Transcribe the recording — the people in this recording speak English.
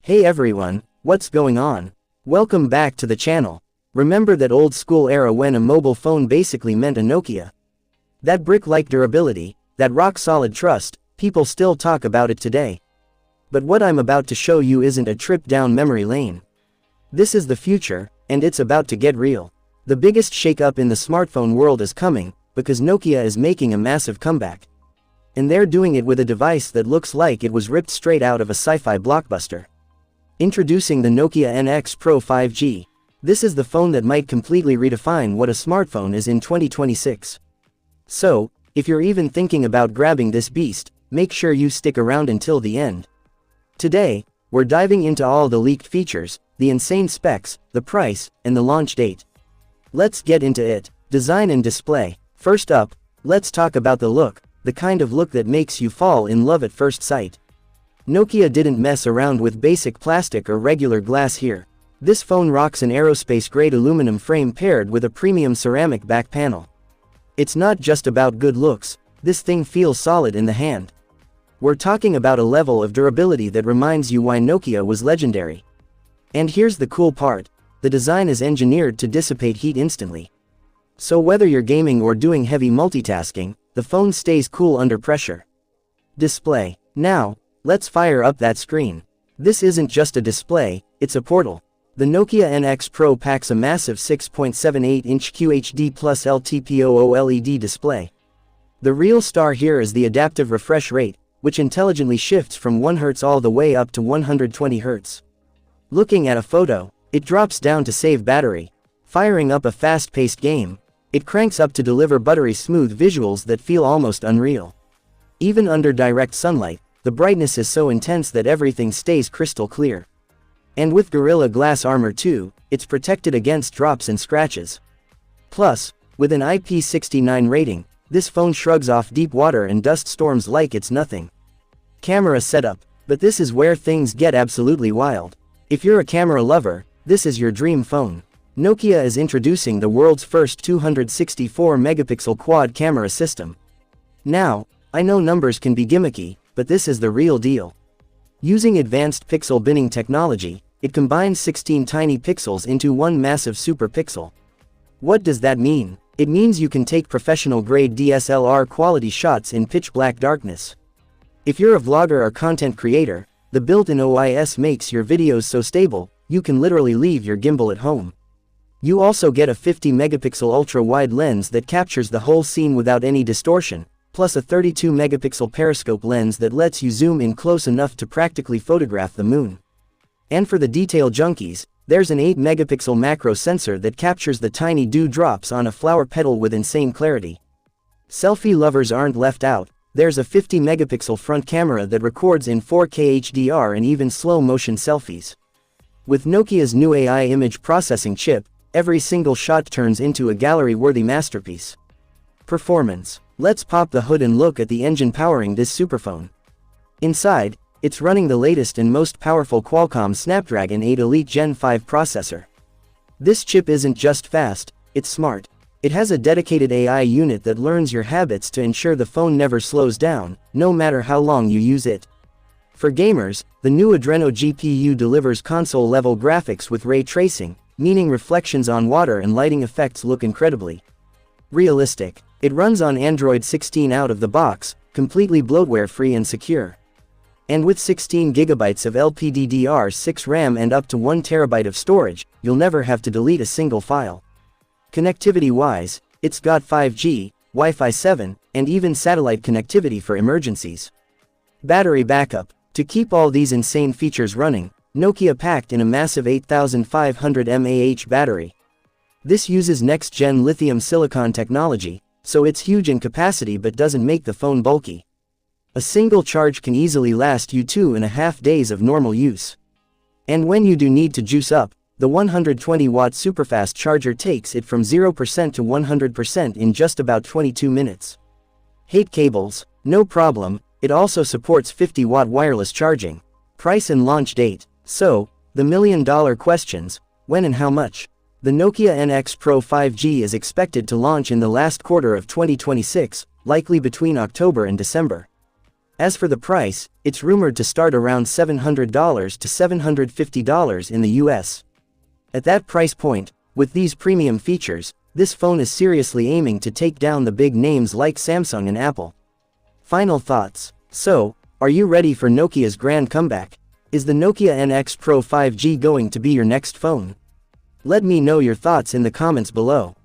Hey everyone, what's going on? Welcome back to the channel. Remember that old school era when a mobile phone basically meant a Nokia? That brick-like durability, that rock-solid trust, people still talk about it today. But what I'm about to show you isn't a trip down memory lane. This is the future, and it's about to get real. The biggest shake-up in the smartphone world is coming, because Nokia is making a massive comeback. And they're doing it with a device that looks like it was ripped straight out of a sci-fi blockbuster. Introducing the Nokia NX Pro 5G. This is the phone that might completely redefine what a smartphone is in 2026. So, if you're even thinking about grabbing this beast, make sure you stick around until the end. Today, we're diving into all the leaked features, the insane specs, the price, and the launch date. Let's get into it. Design and display. First up, let's talk about the look, the kind of look that makes you fall in love at first sight. Nokia didn't mess around with basic plastic or regular glass here. This phone rocks an aerospace-grade aluminum frame paired with a premium ceramic back panel. It's not just about good looks, this thing feels solid in the hand. We're talking about a level of durability that reminds you why Nokia was legendary. And here's the cool part, the design is engineered to dissipate heat instantly. So whether you're gaming or doing heavy multitasking, the phone stays cool under pressure. Display. Now, let's fire up that screen. This isn't just a display, it's a portal. The Nokia NX Pro packs a massive 6.78-inch QHD plus LTPO OLED display. The real star here is the adaptive refresh rate, which intelligently shifts from 1 Hz all the way up to 120 Hz. Looking at a photo, it drops down to save battery. Firing up a fast-paced game, it cranks up to deliver buttery smooth visuals that feel almost unreal. Even under direct sunlight, the brightness is so intense that everything stays crystal clear. And with Gorilla Glass armor too, it's protected against drops and scratches. Plus, with an IP69 rating, this phone shrugs off deep water and dust storms like it's nothing. Camera setup, but this is where things get absolutely wild. If you're a camera lover, this is your dream phone. Nokia is introducing the world's first 264-megapixel quad camera system. Now, I know numbers can be gimmicky, but this is the real deal. Using advanced pixel binning technology, it combines 16 tiny pixels into one massive super pixel. What does that mean? It means you can take professional-grade DSLR quality shots in pitch-black darkness. If you're a vlogger or content creator, the built-in OIS makes your videos so stable, you can literally leave your gimbal at home. You also get a 50-megapixel ultra-wide lens that captures the whole scene without any distortion, plus a 32-megapixel periscope lens that lets you zoom in close enough to practically photograph the moon. And for the detail junkies, there's an 8-megapixel macro sensor that captures the tiny dew drops on a flower petal with insane clarity. Selfie lovers aren't left out, there's a 50-megapixel front camera that records in 4K HDR and even slow-motion selfies. With Nokia's new AI image processing chip, every single shot turns into a gallery-worthy masterpiece. Performance. Let's pop the hood and look at the engine powering this superphone. Inside, it's running the latest and most powerful Qualcomm Snapdragon 8 Elite Gen 5 processor. This chip isn't just fast, it's smart. It has a dedicated AI unit that learns your habits to ensure the phone never slows down, no matter how long you use it. For gamers, the new Adreno GPU delivers console-level graphics with ray tracing, meaning reflections on water and lighting effects look incredibly realistic. It runs on Android 16 out of the box, completely bloatware-free and secure. And with 16 GB of LPDDR6 RAM and up to 1 TB of storage, you'll never have to delete a single file. Connectivity-wise, it's got 5G, Wi-Fi 7, and even satellite connectivity for emergencies. Battery backup. To keep all these insane features running, Nokia packed in a massive 8500 mAh battery. This uses next-gen lithium silicon technology, so it's huge in capacity but doesn't make the phone bulky. A single charge can easily last you 2.5 days of normal use. And when you do need to juice up, the 120-watt superfast charger takes it from 0% to 100% in just about 22 minutes. Hate cables? No problem, it also supports 50-watt wireless charging. Price and launch date. So, the million-dollar questions, when and how much? The Nokia NX Pro 5G is expected to launch in the last quarter of 2026, likely between October and December. As for the price, it's rumored to start around $700 to $750 in the US. At that price point, with these premium features, this phone is seriously aiming to take down the big names like Samsung and Apple. Final thoughts. So, are you ready for Nokia's grand comeback? Is the Nokia NX Pro 5G going to be your next phone? Let me know your thoughts in the comments below.